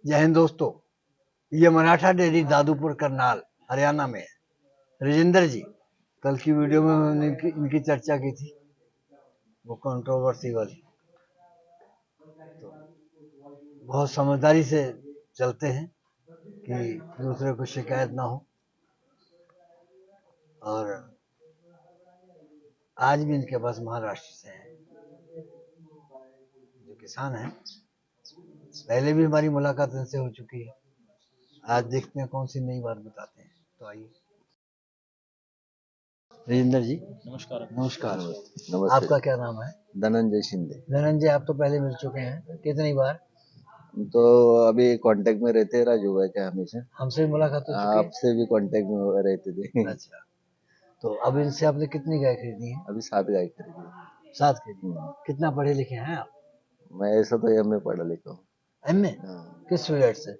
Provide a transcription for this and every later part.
जय हिंद दोस्तों। ये मराठा डेयरी दादूपुर करनाल हरियाणा में है। राजेंद्र जी, कल की वीडियो में मैंने इनकी चर्चा की थी, वो कंट्रोवर्सी वाली। तो बहुत समझदारी से चलते हैं कि दूसरे को शिकायत ना हो। और आज भी इनके पास महाराष्ट्र से हैं जो किसान हैं। पहले भी हमारी मुलाकात इनसे हो चुकी है। आज देखते हैं कौन सी नई बात बताते हैं। तो आइए। राजेंद्र जी नमस्कार। नमस्कार। नमस्ते। आपका क्या नाम है? धनंजय शिंदे। धनंजय, आप तो पहले मिल चुके हैं, कितनी बार? तो अभी कांटेक्ट में रहते हैं राजू भाई क्या हमेशा? हमसे मुलाकात हो चुकी है। आपसे भी कांटेक्ट में रहते थे। अच्छा, तो अब इनसे आपने कितनी गाय खरीदी है? अभी 7 गाय खरीदी। 7 खरीदी। कितना पढ़े लिखे हैं आप? मैं ऐसा तो एमए पढ़ा लिखा हूँ। एमए? हाँ, किस सब्जेक्ट से?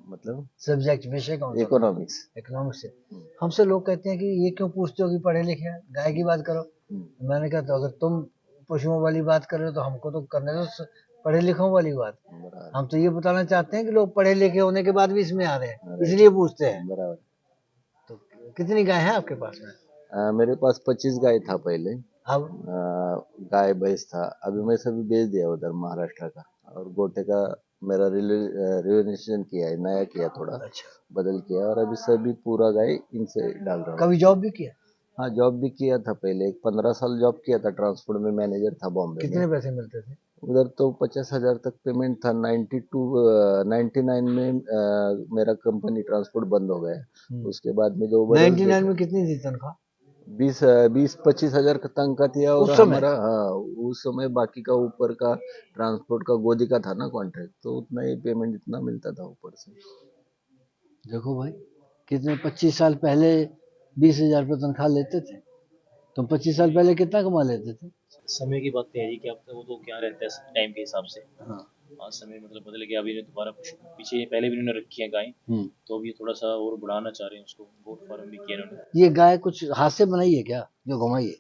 मतलब सब्जेक्ट विषय कौन सा? इकोनॉमिक्स। इकोनॉमिक्स से। हमसे लोग कहते हैं कि ये क्यों पूछते हो कि पढ़े लिखे हैं, गाय की बात करो। मैंने कहा तो अगर तुम पशुओं वाली बात कर रहे हो तो हमको तो करने दो पढ़े लिखों वाली बात। हम तो ये बताना चाहते हैं कि लोग पढ़े लिखे होने के बाद भी इसमें आ रहे हैं, इसलिए पूछते हैं। बराबर। तो कितनी गाय है आपके पास में? मेरे पास 25 गाय था पहले। अब गाय भैंस था, अभी मैं सभी बेच दिया उधर महाराष्ट्र का। और गोटे का मेरा रिवेन्यूशन किया है, नया किया, थोड़ा अच्छा, बदल किया। और अभी सभी पूरा गाय इनसे डाल रहा हूँ। कभी जॉब भी किया? हाँ, जॉब भी किया था पहले। 15 साल जॉब किया था, ट्रांसपोर्ट में मैनेजर था बॉम्बे में। कितने पैसे मिलते थे? उधर तो 50,000 तक पेमेंट था। 99 में मेरा कंपनी ट्रांसपोर्ट बंद हो गया। उसके बाद में जो 99 में कितनी थी तनख्वाह? 20-25 हजार का तनख्वाह था। और उस समय? हमारा, हाँ, उस समय बाकी का ऊपर का ट्रांसपोर्ट का गोदी का था ना कॉन्ट्रैक्ट, तो उतना ही पेमेंट इतना मिलता था ऊपर से। देखो भाई, कितने 25 साल पहले 20,000 रुपये तनख्वाह लेते थे। तुम 25 साल पहले कितना कमा लेते थे? समय की बात है जी कि अब तो वो तो क्या रहता है टाइम के हिसाब से। हाँ। आज समय मतलब बदल गया। अभी दोबारा कुछ पीछे पहले भी इन्होंने रखी है गाय, तो अभी थोड़ा सा और बढ़ाना चाह रहे हैं उसको। गोट फार्म भी किया इन्होंने। ये गाय कुछ हाथ से बनाई है क्या जो घुमाई है?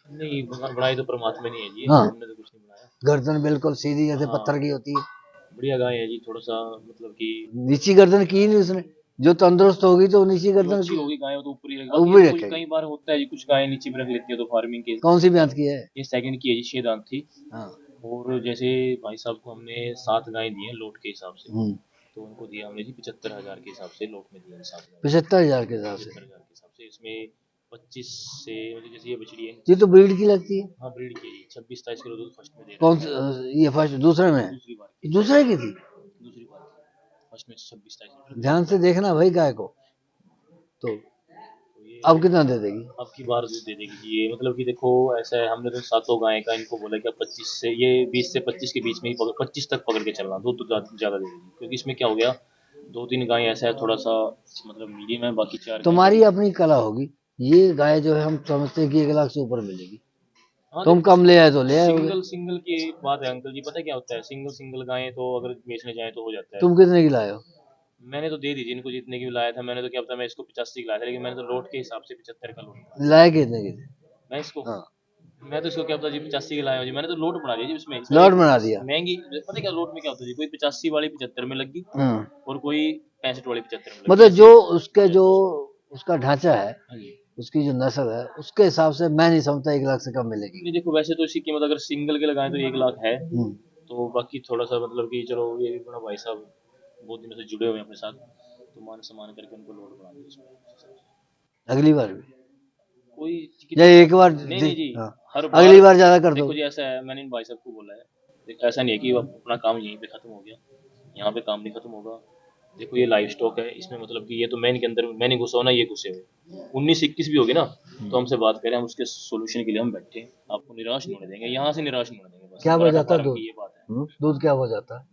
नहीं, बनाई तो परमात्मा ने है जी। हाँ। हमने तो कुछ नहीं बनाया। गर्दन बिल्कुल सीधी जैसे हाँ, पत्थर की होती है। बढ़िया गाय है जी। थोड़ा सा मतलब कि नीची गर्दन की ही नहीं उसने। जो तंदुरुस्त होगी तो नीची जो गर्दन अच्छी की होगी गाय वो तो ऊपर ही रखेगी। ऊपर बाकी ही तो कुछ रखेगी। कई बार होता है जी, कुछ गाय नीचे भी रख लेती है तो फार्मिंग के। कौन सी ब्यात की है? ये सेकंड की है जी, 6 दांत थी। हाँ। और जैसे भाई साहब को हमने 7 गाय दी हैं लोट के हिसाब से, तो उनको दिया हमने जी 75,000 के हिसाब से लोट में दिया। 75,000 के हिसाब से? 75,000 के हिसाब से। इसमें 25 से मतलब जैसे ये बछड़ी है। ये तो ब्रीड की लगती है। हाँ, ब्रीड की है जी। 26-27 किलो दूध फर्स्ट में दे रहा कौन है। ये फर्स्ट दूसरे में? दूसरी बार की। दूसरे की थी? दूसरी बार की। फर्स्ट में 26-27 ध्यान से देखना भाई गाय को। तो ये अब कितना दे देगी? अब की बार दूध दे देगी जी ये। मतलब कि देखो ऐसा है, हमने तो 7 गाय का इनको बोला कि अब 25 से ये 20 से 25 के बीच में ही 25 तक पकड़ के चलना। दूध तो ज़्यादा दे देगी, क्योंकि इसमें क्या हो गया, 2-3 गाय ऐसा है थोड़ा सा मतलब मीडियम है, बाकी 4 तुम्हारी अपनी कला होगी। ये गाय जो है हम समझते हैं कि 1 लाख से ऊपर मिलेगी। हाँ, तुम कम ले आए तो ले आए। सिंगल की बात है अंकल जी। पता है क्या होता है, सिंगल गायें तो अगर बेचने जाए तो हो जाता है। तुम कितने की लाए हो? मैंने तो दे दी जी इनको जितने की भी लाया था। मैंने तो क्या पता, मैं इसको 85 की लाया था, लेकिन मैंने तो लोट के हिसाब से 75 का लोट लाए कितने की थे? मैं इसको। हाँ, मैं तो इसको क्या पता जी 85 की लाया हूँ जी। मैंने तो लोट बना दिया जी उसमें। लॉट बना दिया। महंगी। पता है क्या लोट में क्या होता है जी, कोई 85 वाली 75 में लग गई, और कोई 65 वाली 75 में लग गई। मतलब जो उसके जो उसका ढांचा है, हाँ जी। उसकी जो नस्ल है, उसके हिसाब से मैं नहीं समझता 1 लाख से कम मिलेगी। नहीं देखो, वैसे तो इसकी कीमत अगर सिंगल के लगाएं तो 1 लाख है। तो बाकी थोड़ा सा मतलब कि चलो, ये भी बड़ा भाई साहब बहुत दिनों से जुड़े हुए हैं अपने साथ, तो मान सम्मान करके उनको लोड बना दिया इसमें। अगली बार भी कोई या एक बार नहीं जी। हाँ, हर बार अगली बार ज्यादा कर दो। देखो जी, ऐसा है, मैंने इन भाई साहब को बोला है, देखो ऐसा नहीं है कि अपना काम यहीं पे खत्म हो गया, यहाँ पे काम नहीं खत्म होगा। देखो ये लाइव स्टॉक है, इसमें मतलब कि ये तो मैं इनके अंदर मैं नहीं घुसा हूं ना, ये घुसे हुए। 19-21 भी होगी ना तो हमसे बात करें, हम उसके सोल्यूशन के लिए हम बैठे हैं। आपको निराश नहीं होने देंगे, यहाँ से निराश नहीं होने देंगे। बस क्या हो जाता है दूध? ये बात है। दूध क्या हो जाता है?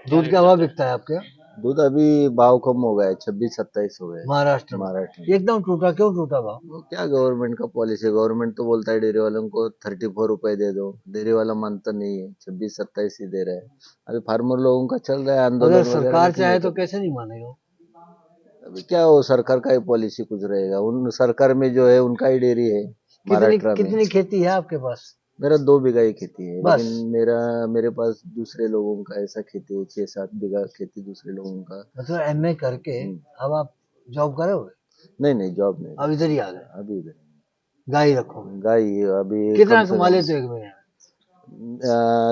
दूध क्या भाव बिकता है आपके? दूध अभी भाव कम हो गया है, 26-27 हो गए महाराष्ट्र में एकदम टूटा। क्यों टूटा भाव? वो क्या गवर्नमेंट का पॉलिसी। गवर्नमेंट तो बोलता है डेयरी वालों को 34 रुपए दे दो, डेयरी वाला मानता नहीं है, 26-27 ही दे रहा है। अभी फार्मर लोगों का चल रहा है आंदोलन। अगर सरकार चाहे तो कैसे नहीं मानेगा? अभी क्या हो, सरकार का ही पॉलिसी कुछ रहेगा। उन सरकार में जो है उनका ही डेयरी है महाराष्ट्र में। कितनी खेती है आपके पास? मेरा 2 बीघा ही खेती है, बस। लेकिन मेरे पास दूसरे लोगों का ऐसा खेती है, 6-7 बीघा खेती दूसरे लोगों का। मतलब एमए करके अब आप जॉब करोगे? नहीं नहीं, जॉब नहीं अब करता। इधर ही आ गए, अभी इधर गाय रखोगे? गाय अभी कितना कम से कमा कम। लेते हो एक महीने में?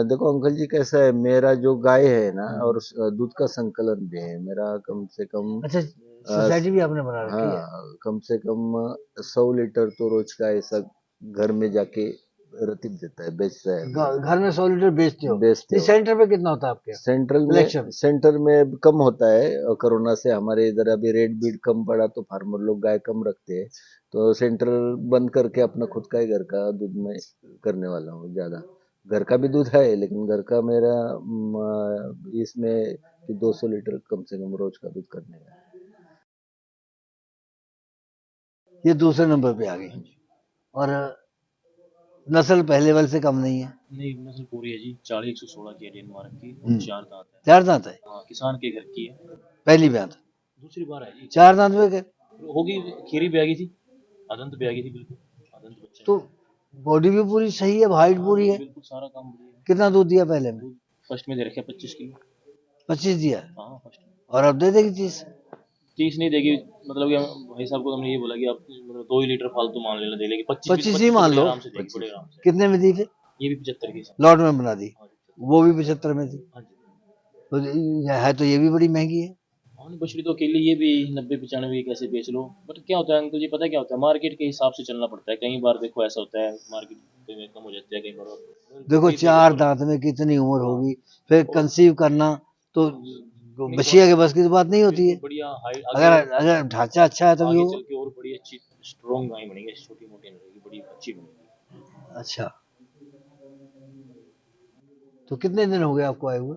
देखो अंकल जी, कैसा है, मेरा जो गाय है ना, और दूध का संकलन भी है मेरा, कम से कम अच्छा, अ, सोसाइटी भी आपने बना रखी है? हाँ, कम से कम 100 लीटर तो रोज का ऐसा घर में जाके रतीब देता है, बेचता है अपना। घर में 100 लीटर बेचते हो? बेचते नहीं, हो। सेंटर पे कितना होता है आपके कलेक्शन? सेंटर में कम होता है, और कोरोना से हमारे इधर अभी रेट बीट कम पड़ा, तो फार्मर लोग गाय कम रखते हैं, तो सेंटर बंद करके अपना खुद का ही घर का दूध में करने वाला हूँ ज्यादा। घर का भी दूध है, लेकिन घर का मेरा इसमें कि 200 लीटर कम से कम रोज का दूध करने का। ये दूसरे नंबर पे आ गई। हाँ जी। और नस्ल पहले वाले से कम नहीं है? नहीं, नस्ल पूरी है जी, 40-116 की है डेनमार्क की, और हम्म। 4 दांत है। 4 दांत है? हाँ, किसान के घर की है। पहली ब्यात? दूसरी बार है जी। 4 दांत में के? होगी, खीरी ब्यागी थी, अदंत ब्यागी थी, बिल्कुल अदंत बच्चा तो है। बॉडी भी पूरी सही है, हाइट हाँ पूरी है? बिल्कुल, सारा काम बढ़िया है। कितना दूध दिया पहले में? दूध फर्स्ट में दे रखे 25 किलो। 25 दिया? हाँ फर्स्ट में। और अब दे देगी 30? 30 नहीं देगी, मतलब कि भाई साहब को हमने ये बोला कि आप मतलब 2 ही लीटर फालतू मान लेना, दे लेगी 25 भी, 25 ही 25 तो मान बड़े लो। आराम से देगी, बड़े आराम से। कितने में दी फिर? ये भी 75 की। लॉट में बना दी? हाँ जी। वो भी 75 में थी? हाँ जी। तो है तो ये भी बड़ी महंगी है। हाँ नहीं, बछड़ी तो अकेली ये भी 90-95 कैसे बेच लो, बट क्या होता है अंकल जी, पता है क्या होता है, मार्केट के हिसाब से चलना पड़ता है। कई बार देखो ऐसा होता है, मार्केट में कम हो जाती है, कई बार देखो वही सही 4 है। दांत में कितनी उम्र होगी, फिर और कंसीव करना तो नहीं, बछिया के बस की तो बात नहीं होती बिल्कुल है। बढ़िया हाई आगे, अगर अगर ढांचा अच्छा है तभी आगे होगा। चल के और बड़ी अच्छी स्ट्रॉन्ग गाय बनेगी, छोटी मोटी नहीं रहेगी, बड़ी अच्छी बनेगी। अच्छा, तो कितने दिन हो गए आपको आए हुए?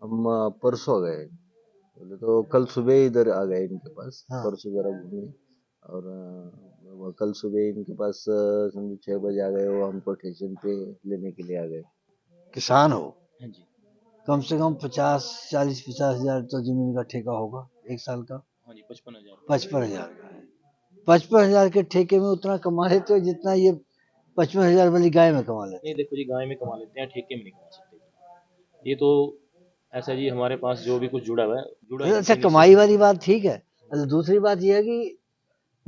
हम परसों गए, बोले तो कल सुबह इधर आ गए इनके पास, हाँ। परसों जरा घूमे, और वो कल सुबह इनके पास समझो 6 बजे आ गए, वो हमको स्टेशन पे लेने के लिए आ गए। किसान हो? हाँ जी। कम से कम 50 40 50 हजार तो जमीन का ठेका होगा एक साल का? हाँ जी, 55,000। 55 हजार का है? 55 हजार के ठेके में उतना कमा लेते हो जितना ये 55 हजार वाली गाय में कमा लेते नहीं देखो जी, गाय में कमा लेते हैं, ठेके में नहीं कमा सकते जी। ये तो ऐसा जी, हमारे पास जो भी कुछ जुड़ा हुआ है, जुड़ा हो? है अच्छा, इन्हीं से। कमाई वाली बात ठीक है। अच्छा, दूसरी बात यह है कि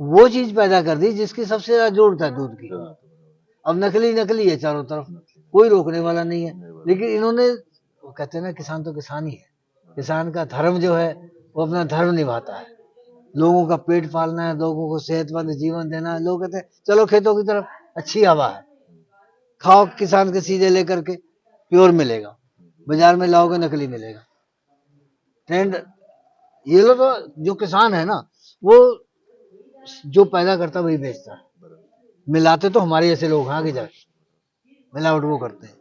वो चीज पैदा कर दी जिसकी सबसे ज्यादा जरूरत है दूध की। हाँ, अब नकली नकली है चारों तरफ, कोई रोकने वाला नहीं है। लेकिन इन्होंने, वो कहते हैं ना, किसान तो किसान ही है। किसान का धर्म जो है वो अपना धर्म निभाता है, लोगों का पेट पालना है, लोगों को सेहतमंद जीवन देना है। लोग कहते हैं चलो खेतों की तरफ, अच्छी हवा है, खाओ किसान के सीधे लेकर के, प्योर मिलेगा, बाजार में लाओगे नकली मिलेगा। ट्रेंड ये लोग तो, जो किसान है ना, वो जो पैदा करता है वही बेचता है। मिलाते तो हमारे जैसे लोग हैं, आगे जाके मिलावट वो करते हैं।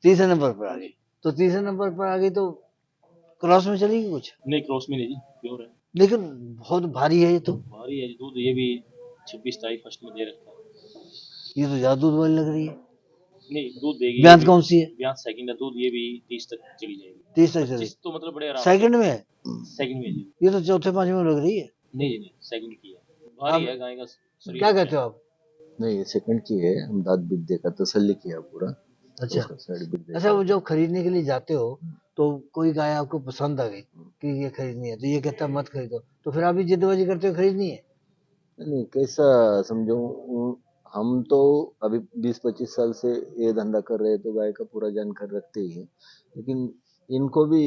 तीसरे नंबर पर आ गई, तो तीसरे नंबर पर आ गई तो क्रॉस में चलेगी कुछ? नहीं, क्रॉस में नहीं जी, प्योर है। लेकिन बहुत भारी है ये तो। भारी है जी दूध, ये भी 26 तारीख फर्स्ट में दे रखा है। ये तो ज्यादा दूध वाली लग रही है। नहीं, दूध देगी ये ब्यांत भी। कौन सी है? ब्याज सेकंड है, दूध ये भी 30 तक चली जाएगी। 30 तक चली? 25 तो मतलब बड़े आराम से। सेकंड में है? सेकंड में जी। ये तो चौथे पांचवें में लग रही है। नहीं जी, नहीं सेकंड की है, भारी अब है गाय का शरीर क्या अच्छा कहते है। हो आप? नहीं, ये सेकंड की है, हम दांत बीत देखा, तसल्ली किया पूरा, तो अच्छा। उसका साइड बीट अच्छा, देखा। वो जब खरीदने के लिए जाते हो तो कोई गाय आपको पसंद आ गई कि ये खरीदनी है, तो ये कहता है मत खरीदो, तो फिर आप भी जिद्दबाजी करते हो खरीदनी है? नहीं, कैसा समझो, हम तो अभी 20-25 साल से ये धंधा कर रहे हैं, तो गाय का पूरा जानकार रखते ही है, लेकिन इनको भी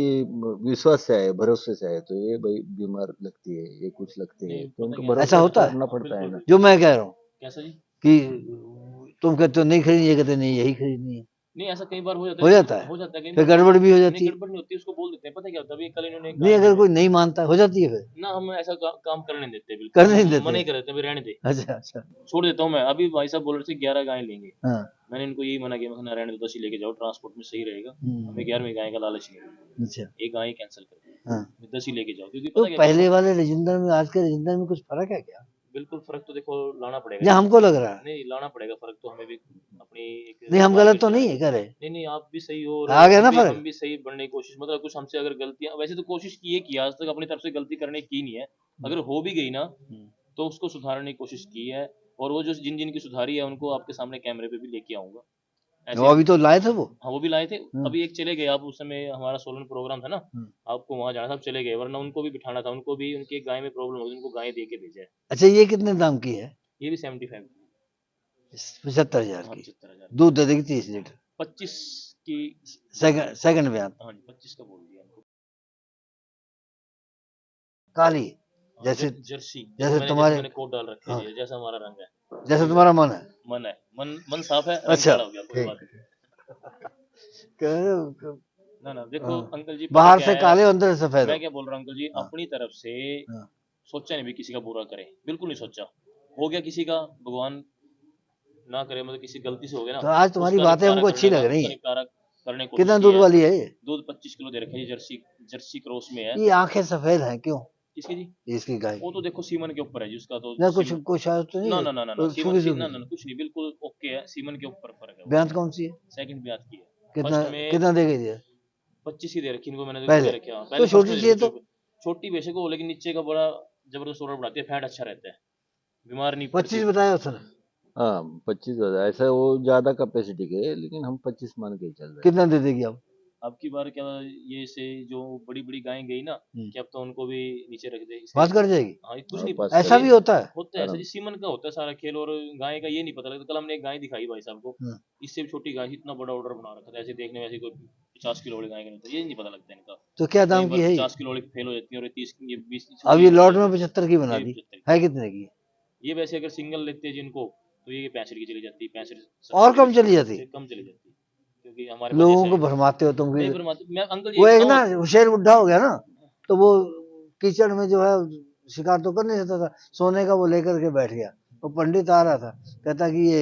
विश्वास से आए, भरोसे से आए, तो ये भाई बीमार लगती है, ये कुछ लगती है, नहीं तो पता उनको क्या है, ऐसा भरोसा होता है? करना हाँ पड़ता है बिल्कुल ना। बिल्कुल। जो मैं कह रहा हूँ कैसा जी? कि तुम कहते हो नहीं खरीदनी, ये कहते नहीं यही खरीदनी है। नहीं, ऐसा कई बार हो जाता हो है, जाता है? हो जाता है कई फिर बार बोल गड़बड़ भी हो देते। नहीं जाती है? गड़बड़ नहीं होती, उसको बोल देते हैं, पता क्या होता है, अभी कल इन्होंने नहीं, गाय अगर मैंने कोई नहीं मानता हो जाती है फिर? ना, हम ऐसा काम करने नहीं देते, बिल्कुल कर नहीं हम देते? मना ही कर देते हैं, भाई रहने दे, अच्छा अच्छा। छोड़ देता हूँ मैं। अभी भाई साहब बोल रहे थे 11 गाय लेंगे, हाँ। मैंने इनको यही मना किया, मैं कहा, ना रहने दो, 10 ही लेके जाओ, ट्रांसपोर्ट में सही रहेगा, हमें हम्म। 11वीं गाय का लालच नहीं है, अच्छा। एक गाय कैंसिल कर दी, हाँ। 10 ही लेके जाओ, क्योंकि तो पता क्या कई पहले बार। वाले राजेंद्र में आज के राजेंद्र में कुछ फर्क है क्या? बिल्कुल फर्क तो देखो लाना पड़ेगा या जी। हमको लग रहा है? नहीं, लाना पड़ेगा फर्क तो, हमें भी अपनी एक नहीं, हम गलत मार्केट तो से। नहीं है कह रहे? नहीं नहीं, आप भी सही हो, और आ गया ना हम फर्क? भी सही बनने की कोशिश, मतलब कुछ हमसे अगर गलतियां, वैसे तो कोशिश की है, किया आज तक अपनी तरफ से गलती करने की नहीं है, अगर हो भी गई ना तो उसको सुधारने की कोशिश की है। और वो जो जिन जिन की सुधारी है उनको आपके सामने कैमरे पे भी लेके आऊंगा ऐसे। वो अभी तो लाए थे वो। हाँ वो भी लाए थे, अभी एक चले गए, आप उस समय हमारा सोलन प्रोग्राम था ना, हम्म। आपको वहाँ जाना था, आप चले गए, वरना उनको भी बिठाना था, उनको भी उनकी गाय में प्रॉब्लम होगी, उनको गाय दे के भेजा है। अच्छा, ये कितने दाम की है? ये भी 75 की। 75,000 हाँ की। 75,000 दूध दे देगी 30 लीटर। 25 की। सेकंड बयान। हाँ जी 25 का बोल दिया इनको। काली, हाँ, जैसे जर्सी, जैसे जैसे तुम्हारे, मैंने कोट डाल रखे हाँ, हैं, जैसा हमारा रंग है, जैसे तुम्हारा मन है। मन है, मन साफ है, रंग अच्छा, काला हो गया, कोई ठीक बात नहीं। है। ना ना देखो हाँ, अंकल जी, पता बाहर क्या से है, काले अंदर से सफेद मैं हो। क्या बोल रहा हूँ अंकल जी, हाँ, अपनी तरफ से हाँ। सोचा नहीं भी किसी का बुरा करे, बिल्कुल नहीं सोचा, हो गया किसी का, भगवान ना करे, मतलब किसी गलती से हो गया ना, तो आज तुम्हारी उसका बातें निपटारा हमको अच्छी करने का, लग रही उसका है। निपटारा करने की कोशिश कितना की दूध है। वाली है ये? दूध 25 किलो दे रखे हैं, जर्सी जर्सी क्रॉस में है। ये आंखें सफेद हैं क्यों किसकी जी? इसकी गाय वो की? तो देखो सीमन के ऊपर है जी, उसका तो ना कुछ सीमन, कुछ है तो नहीं ना है? ना ना ना ना, सीमन सूखी सी सूखी ना ना सी। ना, कुछ नहीं, बिल्कुल ओके है, सीमन के ऊपर फर्क है वो। ब्याज कौन सी है? सेकंड ब्याज की है। कितना फर्स्ट में कितना दे गई थी 25 की दे रखी इनको मैंने, पहले? दे रखे, हाँ तो पहले फर्स्ट छोटी में दे सी है रखी, तो। छोटी बेशक हो, लेकिन नीचे का बड़ा जबरदस्त ऑर्डर बढ़ाती है, फैट अच्छा रहता है, बीमार नहीं पड़ती। 25 बताया उसने। हाँ 25,000 ऐसा, वो ज्यादा कैपेसिटी के है, लेकिन हम 25 मान के ही चल रहे हैं। कितना दे देगी अब? अब की बार क्या, ये से जो बड़ी बड़ी गायें गई ना, कि अब तो उनको भी नीचे रख दे इसके। बात कर जाएगी। हाँ कुछ और नहीं, पास ऐसा कर भी ये होता है? होता है ऐसा आराम जी, सीमन का होता है सारा खेल, और गाय का ये नहीं पता लगता। कल हमने एक गाय दिखाई भाई साहब को, हम्म। इससे भी छोटी गाय, इतना बड़ा ऑर्डर बना रखा था, ऐसे देखने में ऐसी कोई 50 किलो वाली गाय का नहीं होता, ये नहीं पता लगता इनका। तो क्या कई दाम की बार है ये? 50 किलो वाली फेल हो जाती है, और ये 30 ये 20 अब छोटी ये बड़ी लॉट हो में जाती 75 की है। बना ये भी दी। 75 है कितने की? ये वैसे अगर सिंगल लेते हैं जिनको, तो ये 65 की चली जाती है, 65 और 70 कम चली जाती? से कम चली जाती है, क्योंकि हमारे पास लोगों जैसे को भरमाते हो तुम नहीं भी। भरमाते, मैं अंकल जी वो ये एक बताऊं, ना हुशैर बुढ़ा हो गया ना, तो वो कीचड़ में जो है शिकार तो कर नहीं सकता था, सोने का वो लेकर के बैठ गया। वो पंडित आ रहा था, कहता कि ये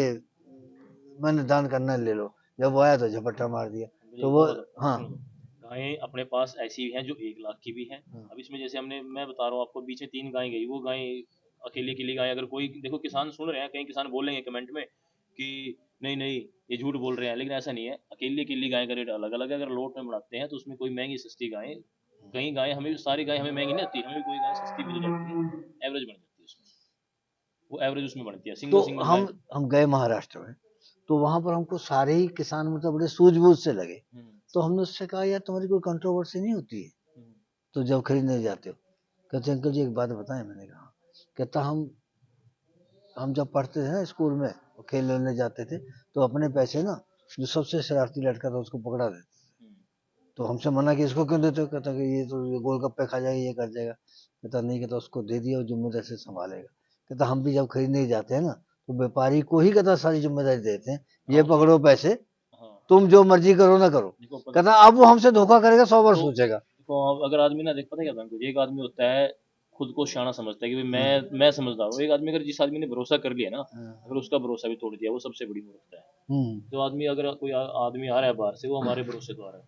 मैंने दान करना, ले लो। जब वो आया तो झपट्टा मार दिया। तो एक वो, बात बताओ, हाँ, सुनो, गायें अपने पास ऐसी भी हैं जो 1 लाख की भी हैं। अब इसमें जैसे हमने, मैं बता रहा हूँ आपको, बीच में 3 गायें गई, वो गायें अकेली अकेली गाय, अगर कोई देखो, किसान सुन रहे हैं, कई किसान बोलेंगे कमेंट में कि नहीं नहीं ये झूठ बोल रहे हैं, लेकिन ऐसा नहीं है, अकेली अकेली गाय का रेट अलग अलग है। अगर लोट में बढ़ाते हैं तो उसमें कोई महंगी सस्ती गायें, कई गायें हमें, सारी गायें हमें महंगी नहीं आती, हमें कोई गाय सस्ती मिल जाती है, एवरेज बन जाती है उसमें, वो एवरेज उसमें बनती है, तो सिंगल सिंगल गाय। हम गए महाराष्ट्र में, तो वहां पर हमको सारे ही किसान मतलब बड़े सूझबूझ से लगे। तो हमने उससे कहा, यार तुम्हारी कोई कंट्रोवर्सी नहीं होती है तो जब खरीदने जाते हो? कहते अंकल जी एक बात बताएं। मैंने कहा, कहता हम जब पढ़ते थे ना स्कूल में, खेलने जाते थे, तो अपने पैसे ना, जो सबसे शरारती लड़का था उसको पकड़ा देते। तो हमसे मना कि इसको क्यों देते हो? कहता कि ये तो ये गोलगप्पे खा जाएगा, ये कर जाएगा। कहता नहीं, कहता उसको दे दिया, वो जिम्मेदारी से संभालेगा। कहता हम भी जब खरीदने जाते हैं ना, तो व्यापारी को ही कहता सारी जिम्मेदारी देते हैं, ये हाँ, पकड़ो पैसे, हाँ तुम जो मर्जी करो ना करो। देखो पता, कहता अब वो हमसे धोखा करेगा 100 बार तो सोचेगा। देखो अगर आदमी ना, देख पता क्या था, एक आदमी होता है खुद को शाना समझता है कि भाई मैं समझदार हूँ, एक आदमी अगर जिस आदमी ने भरोसा कर लिया ना, अगर उसका भरोसा भी तोड़ दिया, वो सबसे बड़ी मूर्खता है। जो आदमी, अगर कोई आदमी आ रहा है बाहर से, वो हमारे भरोसे तो आ रहा है,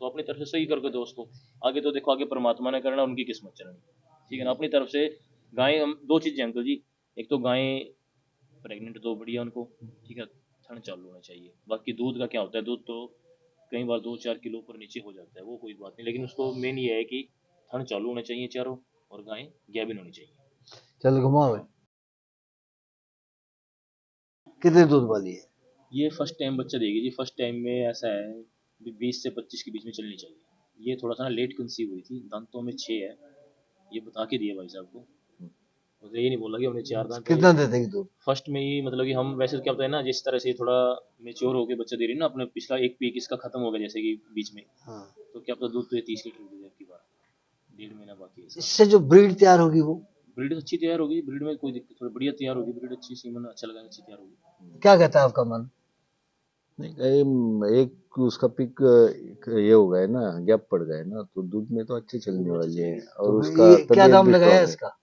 तो अपनी तरफ से सही करके दो उसको, आगे तो देखो, आगे परमात्मा ने करना, उनकी किस्मत चलनी, ठीक है ना। अपनी तरफ से गायें, हम दो चीज़ें अंकल जी, एक तो गायें प्रेग्नेंट तो बढ़िया उनको, ठीक है, थन चालू होना चाहिए। बाकी दूध का क्या होता है, दूध तो कई बार 2-4 किलो ऊपर नीचे हो जाता है, वो कोई बात नहीं, लेकिन उसको मेन ये है कि थन चालू होने चाहिए चारों, और गायें गैबिन होनी चाहिए। चल घुमाओ। कितने दूध वाली है? ये फर्स्ट टाइम बच्चा देगी जी, फर्स्ट टाइम में ऐसा है 20 से 25 के बीच में चलनी चाहिए। ये थोड़ा सा ना लेट कंसीव हुई थी, दांतों में 6 है, ये बता के दिया भाई साहब को, मुझे ये नहीं बोला कि हमने 4 दांत है। कितना दे देगी दूध? फर्स्ट में ही, मतलब कि हम वैसे तो क्या होता है ना, जिस तरह से थोड़ा मेच्योर होकर बच्चा दे रही है ना, अपने पिछला एक पीक इसका खत्म हो गया जैसे कि बीच में, हाँ। तो क्या पता दूध तो ये 30 लीटर दे की बार, 1.5 महीना बाकी है इसका। इससे जो ब्रीड तैयार होगी वो ब्रीड अच्छी तैयार होगी, ब्रीड में कोई दिक्कत, थोड़ी बढ़िया तैयार होगी ब्रीड, अच्छी सीमन अच्छा लगा, अच्छी तैयार होगी। क्या कहता है आपका मन? नहीं, एक उसका पिक ये हो गया ना, गैप पड़ गया ना, तो दूध में तो अच्छी चलने वाली है, और तो उसका ये क्या तबीयत दाम भी लगाया स्ट्रांग है। इसका?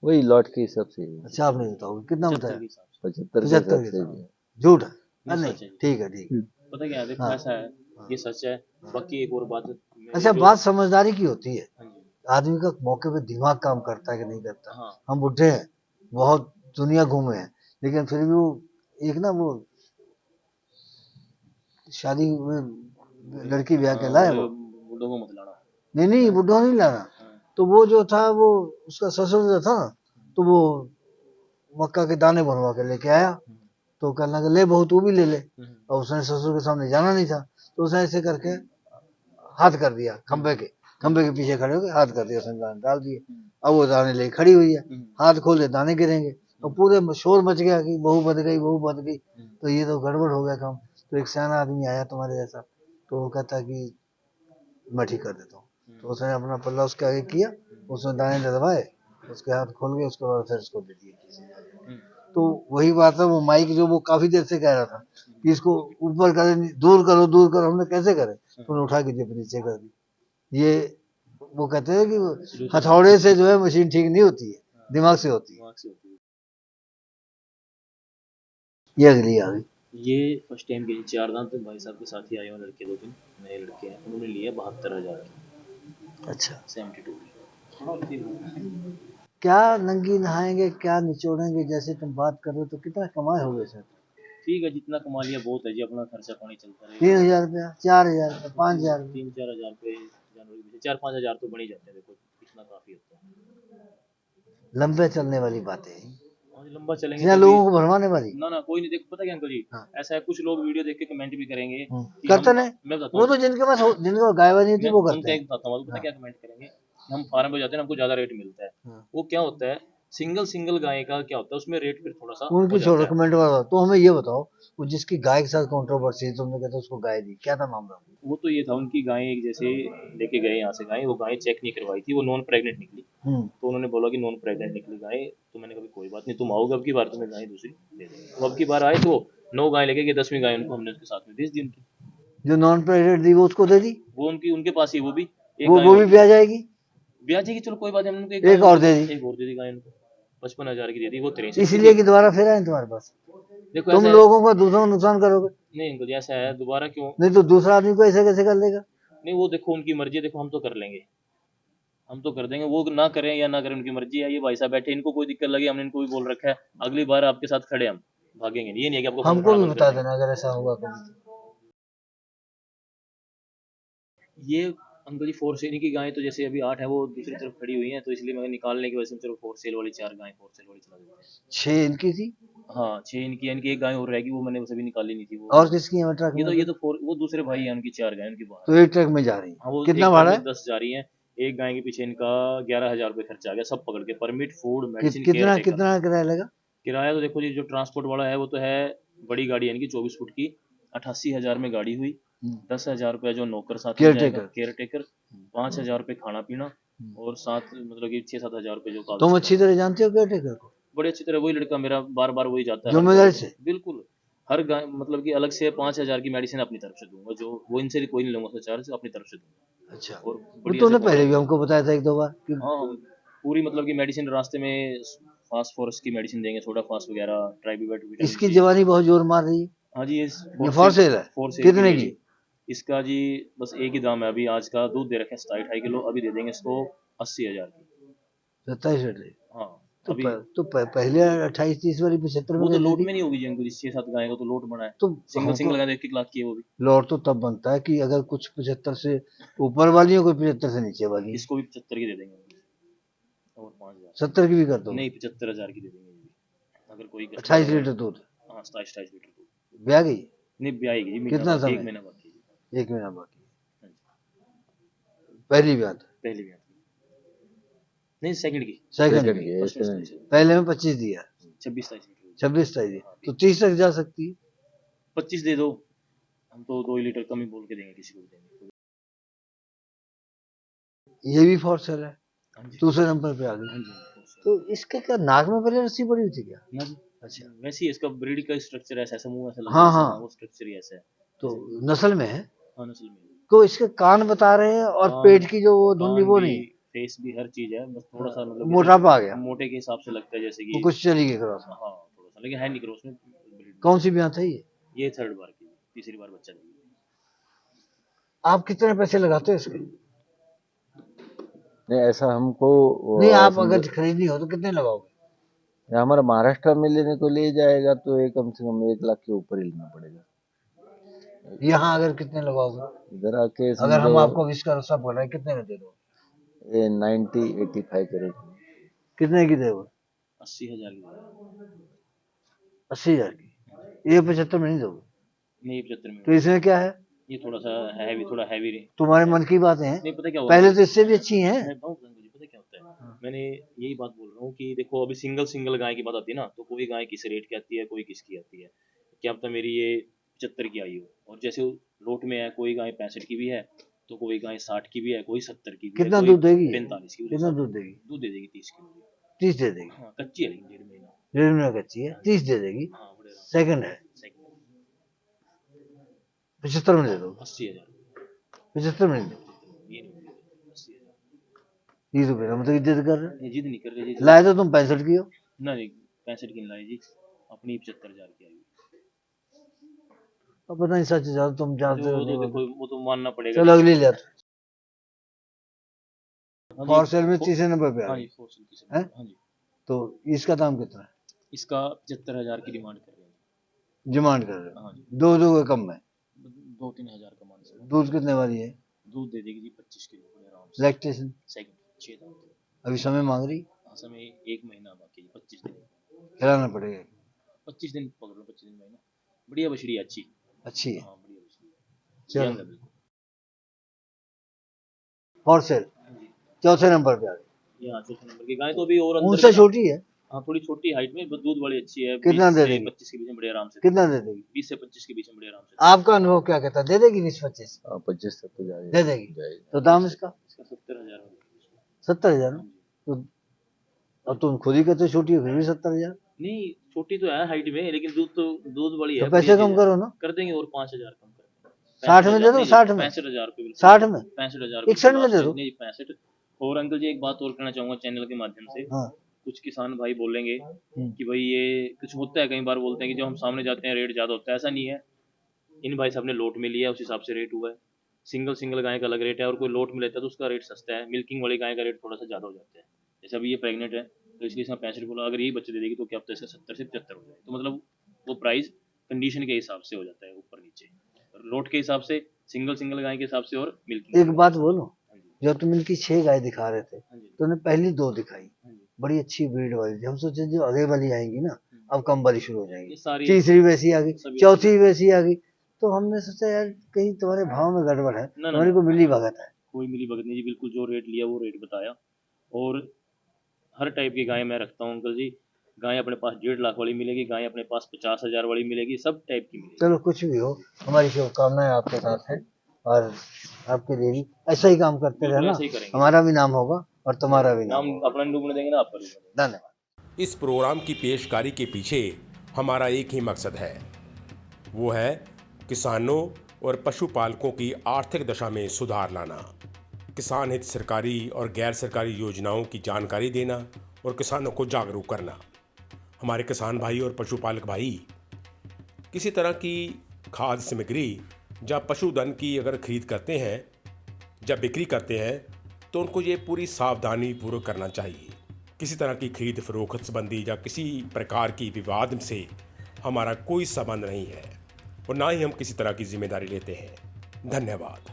वही लॉट के हिसाब से, अच्छा आपने बताओगे कितना 75 बताया? के हिसाब से। 75 के 75 हिसाब के से साथ? ही है। झूठ है? नहीं नहीं, सच है जी। ठीक है ठीक है। पता क्या है, देखो हाँ, ऐसा है, ये सच है। बाकी एक और बात है, अच्छा बात समझदारी की होती है। हाँ जी, आदमी का मौके पे दिमाग काम करता है कि नहीं करता। हाँ हम बुढ़े हैं, बहुत दुनिया घूमे हैं, लेकिन फिर भी वो एक ना वो शादी में लड़की ब्याह के लाए वो। बूढ़ों को मत लाना। नहीं नहीं, बुढ़ो नहीं लाना। हाँ, तो वो जो था, वो उसका ससुर जो था ना, तो वो मक्का के दाने बनवा के लेके आया, तो कहने लगा ले बहू तू भी ले ले। और उसने ससुर के सामने जाना नहीं था, तो उसने ऐसे करके हाथ कर दिया, खंबे के पीछे खड़े होकर हाथ कर दिया, उसने दाने डाल दिए। अब वो दाने ले खड़ी हुई है, हाथ खोले दाने गिरेंगे, और पूरे शोर मच गया कि बहू बच गई, बहू बच गई। तो ये तो गड़बड़ हो गया काम। तो एक सियाना आदमी आया तुम्हारे जैसा, तो वो कहता कि मैं ठीक कर देता हूँ। तो उसने अपना पल्ला उसके आगे किया, उसने दाने डलवाए, उसके हाथ खोल गए, उसके बाद फिर उसको दे दिए। तो वही बात है, वो माइक जो वो काफी देर से कह रहा था कि इसको ऊपर करें, दूर करो दूर करो, हमने कैसे करे, तो उन्होंने उठा के जेब नीचे कर दी। ये वो कहते हैं कि हथौड़े से जो है मशीन ठीक नहीं होती है, दिमाग से होती है। दिमाग से होती है। ये अगली आ गई। ये फर्स्ट टाइम के 4 दांत तो भाई साहब के साथ ही आए हुए लड़के, 2-3 नए लड़के हैं, उन्होंने लिए 72,000 की। अच्छा, 72 की। क्या नंगी नहाएंगे, क्या निचोड़ेंगे, जैसे तुम बात कर रहे हो, तो कितना कमाए होगे सर? ठीक है, जितना कमा लिया बहुत है जी, अपना खर्चा पानी चलता रहेगा। 3,000 रुपया, 4,000 रुपया, 5,000 रुपया। 3-4 हज़ार रुपये जनवरी में 4-5 हज़ार तो बन ही जाते हैं, देखो इतना काफ़ी होता है। लंबे चलने वाली बातें हैं, और लंबा चलेंगे या तो लोगों को भरमाने वाली। ना कोई नहीं। देखो पता क्या अंकल जी, हाँ। ऐसा है कुछ लोग वीडियो देख के कमेंट भी करेंगे कि करते नहीं, मैं बताता वो हूँ, तो जिनके पास जिनको गाय वाली होती मैं है वो करते उनका एक हैं। बताता हूँ, पता हाँ। क्या कमेंट करेंगे, हम फार्म पे जाते हैं ना, हमको ज़्यादा रेट मिलता है। हाँ। वो क्या होता है, सिंगल गाय का क्या होता है, उसमें रेट फिर थोड़ा सा उनकी हो छोड़ो, जाता है। कमेंट वाला तो हमें ये बताओ, वो जिसकी गाय के साथ कंट्रोवर्सी है, तुमने कहता उसको गाय दी, क्या था मामला? वो तो ये था, उनकी गाय एक जैसे लेके गए यहाँ से गाय, वो गाय चेक नहीं करवाई थी, वो नॉन प्रेग्नेंट निकली। तो उन्होंने बोला कि नॉन प्रेग्नेंट निकली गाय। तो मैंने कहा कोई बात नहीं, तुम आओगे अब की बार तुम्हें गाय दूसरी दे देंगे। तो अब की बार आए तो 9 गाय लेके गए, 10वीं गाय उनको हमने उसके साथ में भेज दी उनकी। जो नॉन प्रेग्नेंट दी वो उसको दे दी, वो उनकी उनके पास ही वो भी एक वो गाय वो और भी ब्याह जाएगी। ब्याजी की, चलो कोई बात नहीं, हमने उनको एक एक गाय और दे दी, एक और दे दी गाय उनको, 55,000 की दे दी, वो 63 की इसलिए थी। कि दोबारा फिर आए तुम्हारे पास। देखो तुम ऐसा है, लोगों का दूसरों को नुकसान करोगे, नहीं अंकल जी ऐसा है, दोबारा क्यों, नहीं तो दूसरा आदमी को ऐसे कैसे कर लेगा? नहीं वो देखो उनकी मर्जी है, देखो हम तो कर लेंगे, हम तो कर देंगे, वो ना करें या ना करें उनकी मर्जी है। ये भाई साहब बैठे, इनको कोई दिक्कत लगी, हमने इनको भी बोल रखा है अगली बार आपके साथ खड़े हम भागेंगे नहीं, ये नहीं है कि आपको फोन हमको उठाना भी बंद कर बता देंगे। देना अगर ऐसा होगा कभी। ये अंकल जी फोर सेल की गाय तो जैसे अभी 8 है, वो दूसरी तरफ खड़ी हुई है, तो इसलिए मैं निकालने की वजह से चलो फोर सेल वाली 4 गाय फोर सेल वाली चला देते हैं। 6 इनकी थी, हाँ 6 इनकी एक गाय और रहेगी, वो मैंने उसे भी निकाली नहीं थी वो। और किसकी है ट्रक में? ये तो फोर, वो दूसरे भाई हैं उनकी 4 गाय उनकी बाहर। तो एक ट्रक में जा रही हाँ है, वो कितना एक ट्रक भाड़ा में है? 10 जा रही हैं। एक गाय के पीछे इनका 11,000 रुपये खर्चा आ गया, सब पकड़ के, परमिट, फूड, मेडिसिन, केयर कितना टेकर। कितना किराया लगा? किराया तो देखो जी, जो ट्रांसपोर्ट वाला है वो तो है, बड़ी गाड़ी है इनकी 24 फुट की, 88,000 में गाड़ी हुई। 10,000 रुपया जो नौकर साथ में केयर जाएगा, टेकर। केयर टेकर, 5,000 रुपये खाना पीना, और साथ मतलब कि 6-7 हज़ार रुपये जो तुम कागज अच्छी तरह जानते हो केयर टेकर को, बड़ी अच्छी तरह। वही लड़का मेरा बार बार वही जाता है हर गाय जिम्मेदारी में। से? बिल्कुल, हर गाय मतलब कि अलग से 5,000 की मेडिसिन अपनी तरफ से दूंगा, जो वो इनसे कोई नहीं लूंगा उसका चार्ज, अपनी तरफ से दूंगा। अच्छा, और वो बढ़िया से तुमने पकड़ पहले भी के, हमको बताया था एक दो बार कि हाँ पूरी मतलब कि मेडिसिन रास्ते में, फास्फोरस की मेडिसिन देंगे, सोडा फास्ट वगैरह, ट्राइबीवेट, विटामिन इसकी सी। जवानी बहुत जोर मार रही है। हाँ जी, ये ये फॉर सेल है, फोर सेल कितने है की? जी। इसका जी बस एक ही दाम है अभी, आज का दूध दे रखे हैं 27-28 किलो, अभी दे देंगे इसको 80,000 की। 27 हाँ तो अभी पहले 28-30 वाली 75 में वो तो दे लोट देती। में नहीं होगी जी अंकुर, 6-7 गाय का तो लोट बना है, तो सिंगल हमको लगा 1-1 लाख की है वो भी। लॉट तो तब बनता है कि अगर कुछ 75 से ऊपर वाली हो, कोई 75 से नीचे वाली है। इसको भी 75 की दे देंगे, और 5,000 70 की भी कर दो। नहीं 75,000 की दे देंगे ये भी, अगर कोई कस्टमर 28 अगर, लीटर दूध हाँ 27-28 लीटर दूध। ब्याह गई? नहीं ब्याएगी जी, महीना कितना बाकी, 1 समय? महीना बाकी है जी। 1 महीना बाकी, हाँ जी, पहली ब्याह था? पहली ब्याह की, नहीं सेकंड की, सेकंड सेकंड की? की फर्स्ट में सेकंड 27, पहले में 25 दिया, 26-27 लीटर। 26 तक दिया, हाँ तो 30 तक जा सकती है। 25 दे दो, हम तो 2 लीटर कम ही बोल के देंगे, किसी को भी देंगे। ये भी फॉर सेल है, हाँ जी, दूसरे नंबर पे आ हाँ गई। जी, बहुत सही। तो इसके क्या नाक में पहले रस्सी पड़ी हुई थी क्या? ना जी, अच्छा, वैसे ही इसका ब्रीड का स्ट्रक्चर ऐसा, ऐसा मुंह ऐसा लग हाँ रहा है, हाँ, वो स्ट्रक्चर ही ऐसा है। तो जैसे नस्ल में है। हाँ नस्ल में, तो इसके कान बता रहे हैं, और कान, पेट की जो वो धुंडी कान वो भी, नहीं, फेस भी, हर चीज है, बस थोड़ा सा मतलब कि मोटापा आ गया, मोटे के हिसाब से लगता है जैसे वो कि, कुछ चली गई क्रॉस में। हाँ थोड़ा सा, लेकिन है नहीं क्रॉस में breed कौन में। सी ब्याह था ये 3rd बार की, तीसरी बार बच्चा दिया। आप कितने पैसे लगाते हो इसके? नहीं ऐसा हमको नहीं, आप समझो, अगर खरीदनी हो तो कितने लगाओगे? हमारा महाराष्ट्र में लेने को ले जाएगा तो ये कम से कम 1 लाख के ऊपर ही लेना पड़ेगा। यहाँ अगर कितने लगाओगे? इधर आके अगर हम समझो आपको विस्कर सब बोल रहे हैं, कितने में दे दो? ये 90-85 के रेट में। कितने की दे वो? 80,000 की 80,000 की, ये 75 में नहीं दोगे? नहीं 75 में तो इसमें क्या है? ये थोड़ा सा हैवी, थोड़ा हैवी नहीं। तुम्हारे मन की बातें हैं, पता क्या हुआ, पहले तो इससे भी अच्छी हैं। मैं बताऊं अंकल जी, पता क्या होता है, मैंने यही बात बोल रहा हूँ कि देखो अभी सिंगल गाय की बात आती है ना, तो कोई गाय किस रेट की आती है, कोई किसकी आती है, क्या पता मेरी ये 75 की आई हो, और जैसे लोट में है कोई गाय 65 की भी है, तो कोई गाय 60 की भी है, कोई 70 की भी है, कितना कोई दूध देगी? 45 की भी। कितना दूध देगी? दूध दे देगी 30 किलो। 30 दे देगी। हाँ कच्ची है लेकिन 1.5 महीना। 1.5 महीना कच्ची है, 30 दे देगी। हाँ बड़े आराम सेकंड है, से। 75 में दे दो। 80,000 75 में नहीं दो। ये नहीं मिलेगा, 80,000। 30 रुपये का मतलब इज्जत कर रहे हो। ये जिद नहीं कर रहे जी। लाए तो तुम 65 की हो। ना नहीं 65 की नहीं लाई जी, अपनी 75,000 की आई। अब पता नहीं सच ज्यादा तुम जानते वो तो हो। देखो वो तो मानना पड़ेगा। चलो अगली ले आते। हाँ फॉर जी, सेल में 30 नंबर पे आ हाँ गई। जी फोर्सल की हैं? हाँ जी। तो इसका दाम कितना है? इसका 75,000 की डिमांड कर रहे हैं। डिमांड कर रहे हो? हाँ जी, 2 का कम है। 2-3 हज़ार का मान सकते। दूध कितने वाली है? दूध दे देगी जी 25 किलो बड़े आराम से। लैक्टेशन सेकंड 6 दांत। अभी समय मांग रही, हाँ समय 1 महीना बाकी है, 25 दिन। खिलाना पड़ेगा। 25 दिन पकड़ लो, 25 दिन महीना। बढ़िया बछड़ी है, अच्छी। अच्छी है। हाँ बढ़िया बछड़ी है। चलो। यंग है बिल्कुल। फॉर सेल हाँ जी, चौथे नंबर पे आ गई। ये हाँ चौथे नंबर की गाय तो अभी और अंदर उनसे में ना- छोटी है। हाँ थोड़ी छोटी हाइट में, दूध बड़ी अच्छी है। कितना 20 दे से देगी? 25 के बीच में बड़े आराम से। कितना दे देगी? 20 से 25 के बीच में बड़े आराम से। आपका अनुभव क्या कहता है? दे देगी 20-25? 25 तक तो जाएगा। दे देगी। तो दाम इसका इसका 70,000 हो गया। 70,000। हाँ जी। तो अब तुम खुद ही कहते हो छोटी हो, फिर भी 70,000। नहीं छोटी तो है हाइट में, लेकिन दूध बड़ी है। तो पैसे कम करो ना। कर देंगे और 5,000 कम कर देंगे। 60 में दे दो। 60 में 65,000 रुपये। 60 में 65,000 61 में दे दो। नहीं 65। और अंकल जी एक बात और कहना चाहूंगा चैनल के माध्यम से। हाँ। कुछ किसान भाई बोलेंगे कि भाई ये कुछ होता है, कई बार बोलते हैं कि जब हम सामने जाते हैं रेट ज्यादा होता है। ऐसा नहीं है, इन भाई साहब ने लोट में लिया, उस हिसाब से रेट हुआ है। सिंगल गाय का अलग रेट है, और कोई लोट में लेता है तो उसका रेट सस्ता है। मिल्किंग वाली गाय का रेट थोड़ा सा ज्यादा हो जाता है। जैसे अभी ये प्रेग्नेंट है तो इसलिए इसका 65 बोला, अगर यही बच्चे दे देगी तो क्या पता इसका 70 से 75 हो जाए। तो मतलब वो प्राइस कंडीशन के हिसाब से हो जाता है, ऊपर नीचे, लोट के हिसाब से, सिंगल गाय के हिसाब से, और मिल्किंग। एक बात बोलो, जब तुम इनकी 6 गाय दिखा रहे थे तो उन्हें पहली 2 दिखाई, बड़ी अच्छी ब्रीड वाली थी। हम सोचे जो आगे वाली आएंगी ना, अब कम वाली शुरू हो जाएंगी। तीसरी वैसी आ गई, चौथी वैसी आ गई। तो हमने सोचा यार कहीं तुम्हारे भाव में गड़बड़ है, तुम्हारी को मिली भगत है। कोई मिली भगत नहीं जी, बिल्कुल जो रेट लिया वो रेट बताया। और हर टाइप की गाय मैं रखता हूँ अंकल जी। गाय अपने पास 1.5 लाख वाली मिलेगी, गाय अपने पास 50,000 वाली मिलेगी, सब टाइप की मिलेगी। चलो कुछ भी हो, हमारी शुभकामनाएं आपके साथ है, और आपके लिए भी ऐसा ही काम करते रहना। हमारा भी नाम होगा और तुम्हारा भी नाम होगा। अपना डूबने देंगे ना, आपका डूबने। धन्यवाद। इस प्रोग्राम की पेशकारी के पीछे हमारा एक ही मकसद है, वो है किसानों और पशुपालकों की आर्थिक दशा में सुधार लाना, किसान हित सरकारी और गैर सरकारी योजनाओं की जानकारी देना और किसानों को जागरूक करना। हमारे किसान भाई और पशुपालक भाई किसी तरह की खाद्य सामग्री या पशुधन की अगर खरीद करते हैं या बिक्री करते हैं तो उनको ये पूरी सावधानी पूर्वक करना चाहिए। किसी तरह की खरीद फरोख्त संबंधी या किसी प्रकार की विवाद से हमारा कोई संबंध नहीं है और ना ही हम किसी तरह की जिम्मेदारी लेते हैं। धन्यवाद।